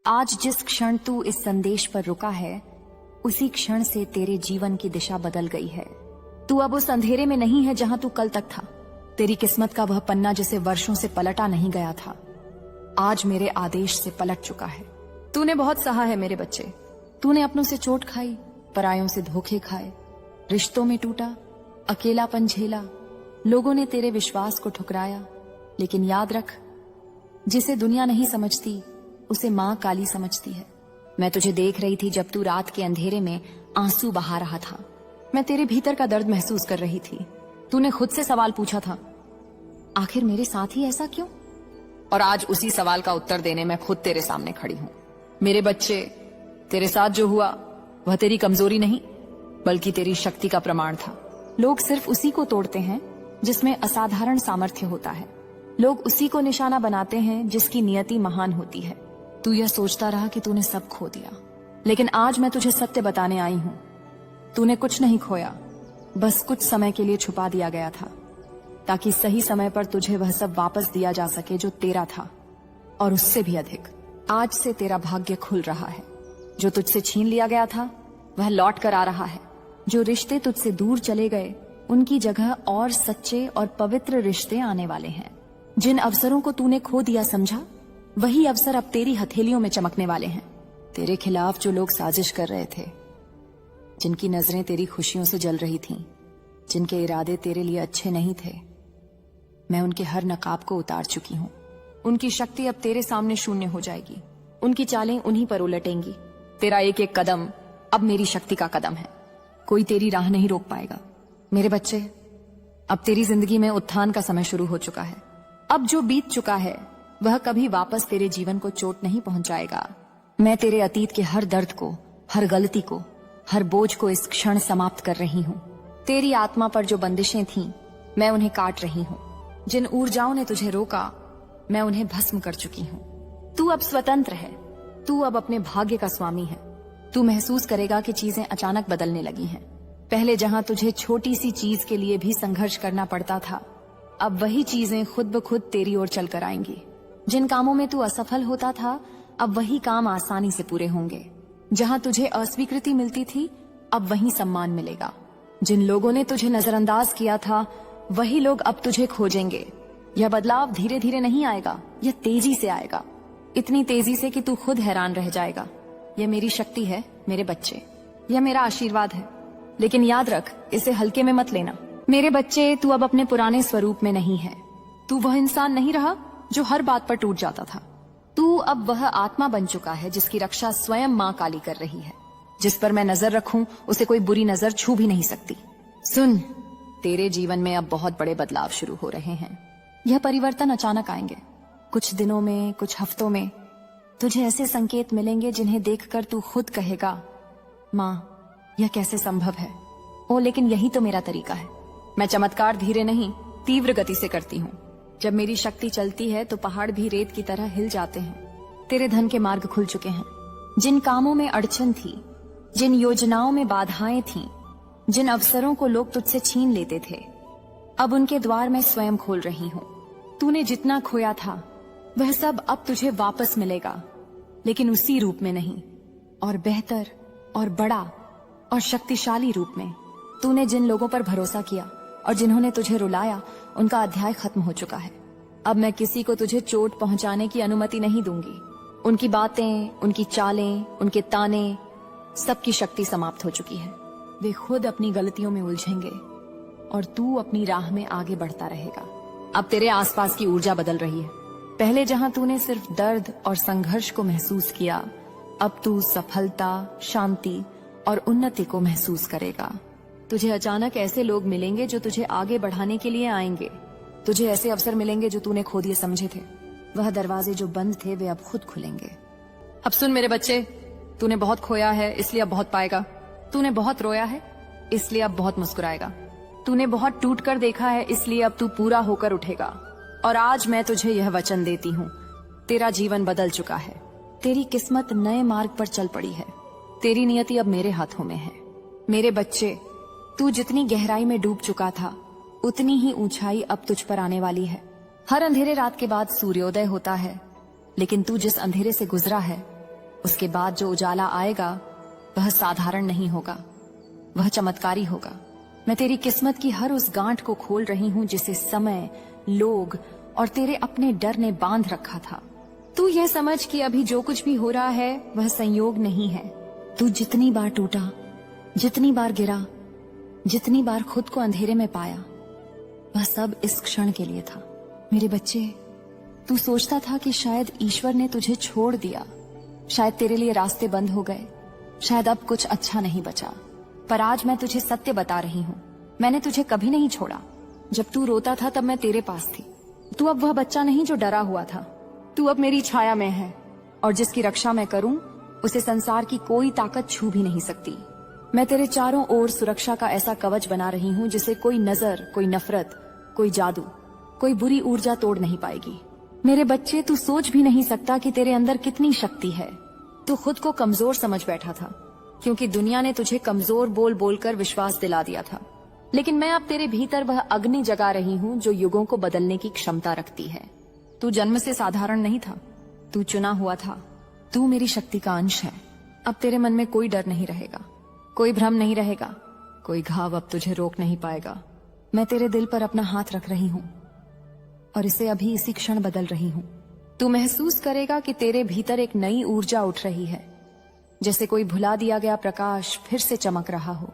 आज जिस क्षण तू इस संदेश पर रुका है, उसी क्षण से तेरे जीवन की दिशा बदल गई है। तू अब उस अंधेरे में नहीं है जहां तू कल तक था। तेरी किस्मत का वह पन्ना जिसे वर्षों से पलटा नहीं गया था, आज मेरे आदेश से पलट चुका है। तूने बहुत सहा है मेरे बच्चे। तूने अपनों से चोट खाई, परायों से धोखे खाए, रिश्तों में टूटा, अकेलापन झेला, लोगों ने तेरे विश्वास को ठुकराया। लेकिन याद रख, जिसे दुनिया नहीं समझती उसे माँ काली समझती है। मैं तुझे देख रही थी जब तू रात के अंधेरे में आंसू बहा रहा था। मैं तेरे भीतर का दर्द महसूस कर रही थी। तूने खुद से सवाल पूछा था, आखिर मेरे साथ ही ऐसा क्यों? और आज उसी सवाल का उत्तर देने मैं खुद तेरे सामने खड़ी हूं। मेरे बच्चे, तेरे साथ जो हुआ वह तेरी कमजोरी नहीं बल्कि तेरी शक्ति का प्रमाण था। लोग सिर्फ उसी को तोड़ते हैं जिसमें असाधारण सामर्थ्य होता है। लोग उसी को निशाना बनाते हैं जिसकी नियति महान होती है। तू यह सोचता रहा कि तूने सब खो दिया, लेकिन आज मैं तुझे सत्य बताने आई हूं। तूने कुछ नहीं खोया, बस कुछ समय के लिए छुपा दिया गया था, ताकि सही समय पर तुझे वह सब वापस दिया जा सके जो तेरा था, और उससे भी अधिक। आज से तेरा भाग्य खुल रहा है। जो तुझसे छीन लिया गया था वह लौट कर आ रहा है। जो रिश्ते तुझसे दूर चले गए, उनकी जगह और सच्चे और पवित्र रिश्ते आने वाले हैं। जिन अवसरों को तूने खो दिया समझा, वही अवसर अब तेरी हथेलियों में चमकने वाले हैं। तेरे खिलाफ जो लोग साजिश कर रहे थे, जिनकी नजरें तेरी खुशियों से जल रही थीं, जिनके इरादे तेरे लिए अच्छे नहीं थे, मैं उनके हर नकाब को उतार चुकी हूं। उनकी शक्ति अब तेरे सामने शून्य हो जाएगी। उनकी चालें उन्हीं पर उलटेंगी। तेरा एक एक कदम अब मेरी शक्ति का कदम है। कोई तेरी राह नहीं रोक पाएगा। मेरे बच्चे, अब तेरी जिंदगी में उत्थान का समय शुरू हो चुका है। अब जो बीत चुका है वह कभी वापस तेरे जीवन को चोट नहीं पहुंचाएगा। मैं तेरे अतीत के हर दर्द को, हर गलती को, हर बोझ को इस क्षण समाप्त कर रही हूँ। तेरी आत्मा पर जो बंदिशें थीं, मैं उन्हें काट रही हूँ। जिन ऊर्जाओं ने तुझे रोका, मैं उन्हें भस्म कर चुकी हूँ। तू अब स्वतंत्र है। तू अब अपने भाग्य का स्वामी है। तू महसूस करेगा कि चीजें अचानक बदलने लगी हैं। पहले जहां तुझे छोटी सी चीज के लिए भी संघर्ष करना पड़ता था, अब वही चीजें खुद ब खुद तेरी ओर चल कर आएंगी। जिन कामों में तू असफल होता था, अब वही काम आसानी से पूरे होंगे। जहां तुझे अस्वीकृति मिलती थी, अब वही सम्मान मिलेगा। जिन लोगों ने तुझे नजरअंदाज किया था, वही लोग अब तुझे खोजेंगे। यह बदलाव धीरे धीरे नहीं आएगा, यह तेजी से आएगा। इतनी तेजी से कि तू खुद हैरान रह जाएगा। यह मेरी शक्ति है मेरे बच्चे, यह मेरा आशीर्वाद है। लेकिन याद रख, इसे हल्के में मत लेना। मेरे बच्चे, तू अब अपने पुराने स्वरूप में नहीं है। तू वह इंसान नहीं रहा जो हर बात पर टूट जाता था। तू अब वह आत्मा बन चुका है जिसकी रक्षा स्वयं माँ काली कर रही है। जिस पर मैं नजर रखूं, उसे कोई बुरी नजर छू भी नहीं सकती। सुन, तेरे जीवन में अब बहुत बड़े बदलाव शुरू हो रहे हैं। यह परिवर्तन अचानक आएंगे। कुछ दिनों में, कुछ हफ्तों में तुझे ऐसे संकेत मिलेंगे जिन्हें देखकर तू खुद कहेगा, माँ, यह कैसे संभव है? ओ, लेकिन यही तो मेरा तरीका है। मैं चमत्कार धीरे नहीं, तीव्र गति से करती हूँ। जब मेरी शक्ति चलती है तो पहाड़ भी रेत की तरह हिल जाते हैं। तेरे धन के मार्ग खुल चुके हैं। जिन कामों में अड़चन थी, जिन योजनाओं में बाधाएं थीं, जिन अवसरों को लोग तुझसे छीन लेते थे, अब उनके द्वार मैं स्वयं खोल रही हूँ। तूने जितना खोया था वह सब अब तुझे वापस मिलेगा, लेकिन उसी रूप में नहीं, और बेहतर और बड़ा और शक्तिशाली रूप में। तूने जिन लोगों पर भरोसा किया और जिन्होंने तुझे रुलाया, उनका अध्याय खत्म हो चुका है। अब मैं किसी को तुझे चोट पहुंचाने की अनुमति नहीं दूंगी। उनकी बातें, उनकी चालें, उनके ताने, सबकी शक्ति समाप्त हो चुकी है। वे खुद अपनी गलतियों में उलझेंगे और तू अपनी राह में आगे बढ़ता रहेगा। अब तेरे आसपास की ऊर्जा बदल रही है। पहले जहां तूने सिर्फ दर्द और संघर्ष को महसूस किया, अब तू सफलता, शांति और उन्नति को महसूस करेगा। तुझे अचानक ऐसे लोग मिलेंगे जो तुझे आगे बढ़ाने के लिए आएंगे। तुझे ऐसे अवसर मिलेंगे जो तूने खो दिए समझे थे। वह दरवाजे जो बंद थे, वे अब खुद खुलेंगे। अब सुन मेरे बच्चे, तूने बहुत खोया है इसलिए अब बहुत पाएगा। तूने बहुत रोया है इसलिए अब बहुत मुस्कुराएगा। तूने बहुत टूट कर देखा है इसलिए अब तू पूरा होकर उठेगा। और आज मैं तुझे यह वचन देती हूँ, तेरा जीवन बदल चुका है। तेरी किस्मत नए मार्ग पर चल पड़ी है। तेरी नियति अब मेरे हाथों में है। मेरे बच्चे, तू जितनी गहराई में डूब चुका था, उतनी ही ऊंचाई अब तुझ पर आने वाली है। हर अंधेरे रात के बाद सूर्योदय होता है, लेकिन तू जिस अंधेरे से गुजरा है उसके बाद जो उजाला आएगा वह साधारण नहीं होगा, वह चमत्कारी होगा। मैं तेरी किस्मत की हर उस गांठ को खोल रही हूँ जिसे समय, लोग और तेरे अपने डर ने बांध रखा था। तू यह समझ कि अभी जो कुछ भी हो रहा है वह संयोग नहीं है। तू जितनी बार टूटा, जितनी बार गिरा, जितनी बार खुद को अंधेरे में पाया, वह सब इस क्षण के लिए था। मेरे बच्चे, तू सोचता था कि शायद ईश्वर ने तुझे छोड़ दिया, शायद तेरे लिए रास्ते बंद हो गए, शायद अब कुछ अच्छा नहीं बचा। पर आज मैं तुझे सत्य बता रही हूँ, मैंने तुझे कभी नहीं छोड़ा। जब तू रोता था तब मैं तेरे पास थी। तू अब वह बच्चा नहीं जो डरा हुआ था। तू अब मेरी छाया में है और जिसकी रक्षा मैं करूं उसे संसार की कोई ताकत छू भी नहीं सकती। मैं तेरे चारों ओर सुरक्षा का ऐसा कवच बना रही हूँ जिसे कोई नजर, कोई नफरत, कोई जादू, कोई बुरी ऊर्जा तोड़ नहीं पाएगी। मेरे बच्चे, तू सोच भी नहीं सकता कि तेरे अंदर कितनी शक्ति है। तू खुद को कमजोर समझ बैठा था क्योंकि दुनिया ने तुझे कमजोर बोल बोलकर विश्वास दिला दिया था। लेकिन मैं अब तेरे भीतर वह अग्नि जगा रही हूँ जो युगों को बदलने की क्षमता रखती है। तू जन्म से साधारण नहीं था, तू चुना हुआ था। तू मेरी शक्ति का अंश है। अब तेरे मन में कोई डर नहीं रहेगा, कोई भ्रम नहीं रहेगा, कोई घाव अब तुझे रोक नहीं पाएगा। मैं तेरे दिल पर अपना हाथ रख रही हूँ और इसे अभी इसी क्षण बदल रही हूँ। तू महसूस करेगा कि तेरे भीतर एक नई ऊर्जा उठ रही है, जैसे कोई भुला दिया गया प्रकाश फिर से चमक रहा हो।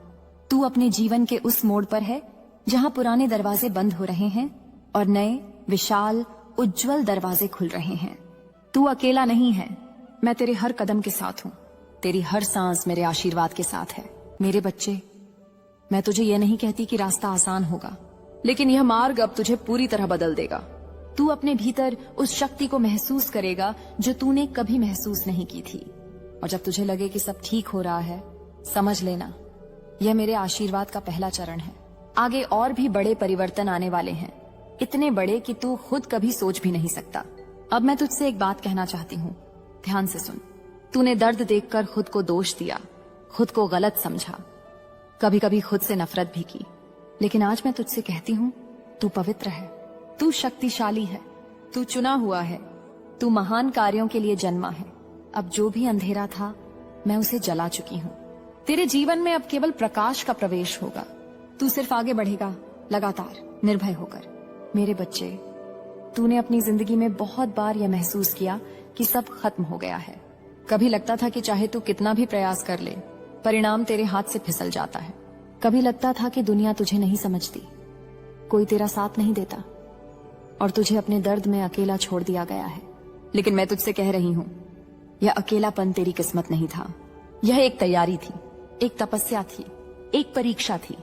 तू अपने जीवन के उस मोड़ पर है जहां पुराने दरवाजे बंद हो रहे हैं और नए, विशाल, उज्जवल दरवाजे खुल रहे हैं। तू अकेला नहीं है, मैं तेरे हर कदम के साथ हूँ। तेरी हर सांस मेरे आशीर्वाद के साथ है। मेरे बच्चे, मैं तुझे यह नहीं कहती कि रास्ता आसान होगा, लेकिन यह मार्ग अब तुझे पूरी तरह बदल देगा। तू अपने भीतर उस शक्ति को महसूस करेगा जो तूने कभी महसूस नहीं की थी। और जब तुझे लगे कि सब ठीक हो रहा है, समझ लेना यह मेरे आशीर्वाद का पहला चरण है। आगे और भी बड़े परिवर्तन आने वाले हैं, इतने बड़े कि तू खुद कभी सोच भी नहीं सकता। अब मैं तुझसे एक बात कहना चाहती हूँ, ध्यान से सुन। तूने दर्द देखकर खुद को दोष दिया, खुद को गलत समझा, कभी कभी खुद से नफरत भी की। लेकिन आज मैं तुझसे कहती हूँ, तू पवित्र है, तू शक्तिशाली है, तू चुना हुआ है, तू महान कार्यों के लिए जन्मा है। अब जो भी अंधेरा था मैं उसे जला चुकी हूँ। तेरे जीवन में अब केवल प्रकाश का प्रवेश होगा। तू सिर्फ आगे बढ़ेगा, लगातार, निर्भय होकर। मेरे बच्चे, तूने अपनी जिंदगी में बहुत बार यह महसूस किया कि सब खत्म हो गया है। कभी लगता था कि चाहे तू कितना भी प्रयास कर ले, परिणाम तेरे हाथ से फिसल जाता है। कभी लगता था कि दुनिया तुझे नहीं समझती, कोई तेरा साथ नहीं देता और तुझे अपने दर्द में अकेला छोड़ दिया गया है। लेकिन मैं तुझसे कह रही हूँ, यह अकेलापन तेरी किस्मत नहीं था, यह एक तैयारी थी, एक तपस्या थी, एक परीक्षा थी।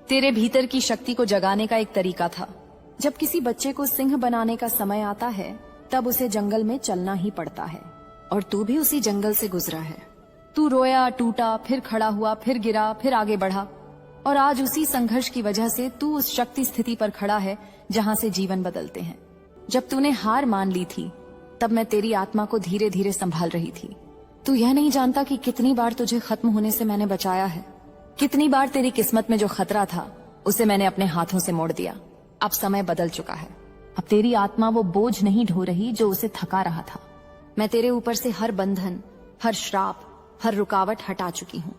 तेरे भीतर की शक्ति को जगाने का एक तरीका था। जब किसी बच्चे को सिंह बनाने का समय आता है तब उसे जंगल में चलना ही पड़ता है, और तू भी उसी जंगल से गुजरा है। तू रोया, टूटा, फिर खड़ा हुआ, फिर गिरा, फिर आगे बढ़ा, और आज उसी संघर्ष की वजह से तू उस शक्ति स्थिति पर खड़ा है जहां से जीवन बदलते हैं। जब तूने हार मान ली थी तब मैं तेरी आत्मा को धीरे धीरे संभाल रही थी। तू यह नहीं जानता कि कितनी बार तुझे खत्म होने से मैंने बचाया है, कितनी बार तेरी किस्मत में जो खतरा था उसे मैंने अपने हाथों से मोड़ दिया। अब समय बदल चुका है। अब तेरी आत्मा वो बोझ नहीं ढो रही जो उसे थका रहा था। मैं तेरे ऊपर से हर बंधन, हर श्राप, हर रुकावट हटा चुकी हूँ।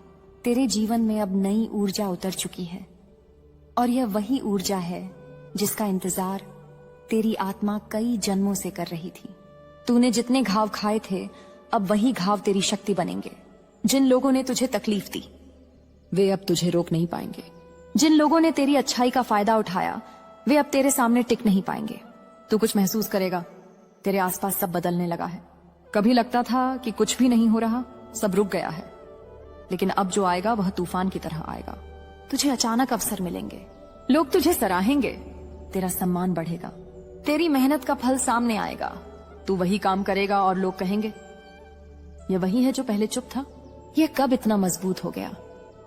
तेरे जीवन में अब नई ऊर्जा उतर चुकी है, और यह वही ऊर्जा है जिसका इंतजार तेरी आत्मा कई जन्मों से कर रही थी। तूने जितने घाव खाए थे अब वही घाव तेरी शक्ति बनेंगे। जिन लोगों ने तुझे तकलीफ दी वे अब तुझे रोक नहीं पाएंगे। जिन लोगों ने तेरी अच्छाई का फायदा उठाया वे अब तेरे सामने टिक नहीं पाएंगे। तू कुछ महसूस करेगा, तेरे आसपास सब बदलने लगा है। कभी लगता था कि कुछ भी नहीं हो रहा, सब रुक गया है, लेकिन अब जो आएगा वह तूफान की तरह आएगा। तुझे अचानक अवसर मिलेंगे, लोग तुझे सराहेंगे, तेरा सम्मान बढ़ेगा, तेरी मेहनत का फल सामने आएगा। तू वही काम करेगा और लोग कहेंगे, यह वही है जो पहले चुप था, यह कब इतना मजबूत हो गया।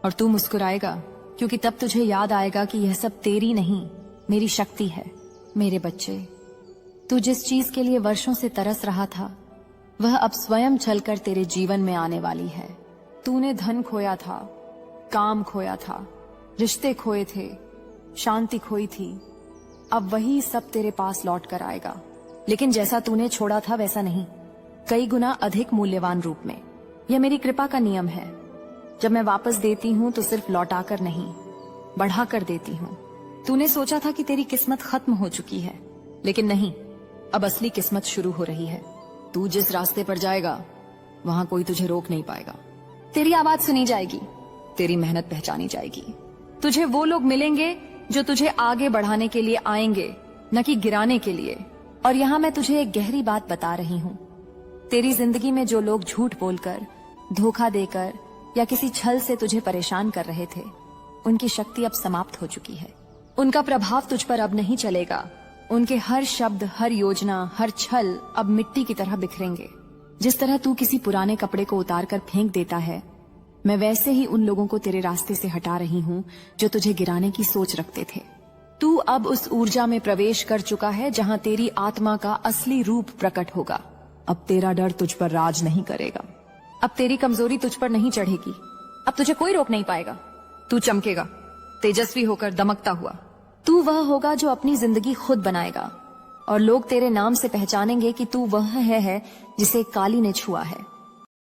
और तू मुस्कुराएगा क्योंकि तब तुझे याद आएगा कि यह सब तेरी नहीं, मेरी शक्ति है। मेरे बच्चे, तू जिस चीज के लिए वर्षों से तरस रहा था वह अब स्वयं चलकर तेरे जीवन में आने वाली है। तूने धन खोया था, काम खोया था, रिश्ते खोए थे, शांति खोई थी, अब वही सब तेरे पास लौट कर आएगा। लेकिन जैसा तूने छोड़ा था वैसा नहीं, कई गुना अधिक मूल्यवान रूप में। यह मेरी कृपा का नियम है। जब मैं वापस देती हूँ तो सिर्फ लौटा कर नहीं, बढ़ा कर देती हूँ। तूने सोचा था कि तेरी किस्मत खत्म हो चुकी है, लेकिन नहीं, अब असली किस्मत शुरू हो रही है। तू जिस रास्ते पर जाएगा वहां कोई तुझे रोक नहीं पाएगा। तेरी आवाज सुनी जाएगी, तेरी मेहनत पहचानी जाएगी। तुझे वो लोग मिलेंगे जो तुझे आगे बढ़ाने के लिए आएंगे, न कि गिराने के लिए। और यहाँ मैं तुझे एक गहरी बात बता रही हूँ। तेरी जिंदगी में जो लोग झूठ बोलकर, धोखा देकर या किसी छल से तुझे परेशान कर रहे थे, उनकी शक्ति अब समाप्त हो चुकी है। उनका प्रभाव तुझ पर अब नहीं चलेगा। उनके हर शब्द, हर योजना, हर छल अब मिट्टी की तरह बिखरेंगे। जिस तरह तू किसी पुराने कपड़े को उतार कर फेंक देता है, मैं वैसे ही उन लोगों को तेरे रास्ते से हटा रही हूँ जो तुझे गिराने की सोच रखते थे। तू अब उस ऊर्जा में प्रवेश कर चुका है जहाँ तेरी आत्मा का असली रूप प्रकट होगा। अब तेरा डर तुझ पर राज नहीं करेगा। अब तेरी कमजोरी तुझ पर नहीं चढ़ेगी। अब तुझे कोई रोक नहीं पाएगा। तू चमकेगा, तेजस्वी होकर दमकता हुआ। तू वह होगा जो अपनी जिंदगी खुद बनाएगा, और लोग तेरे नाम से पहचानेंगे कि तू वह है जिसे काली ने छुआ है।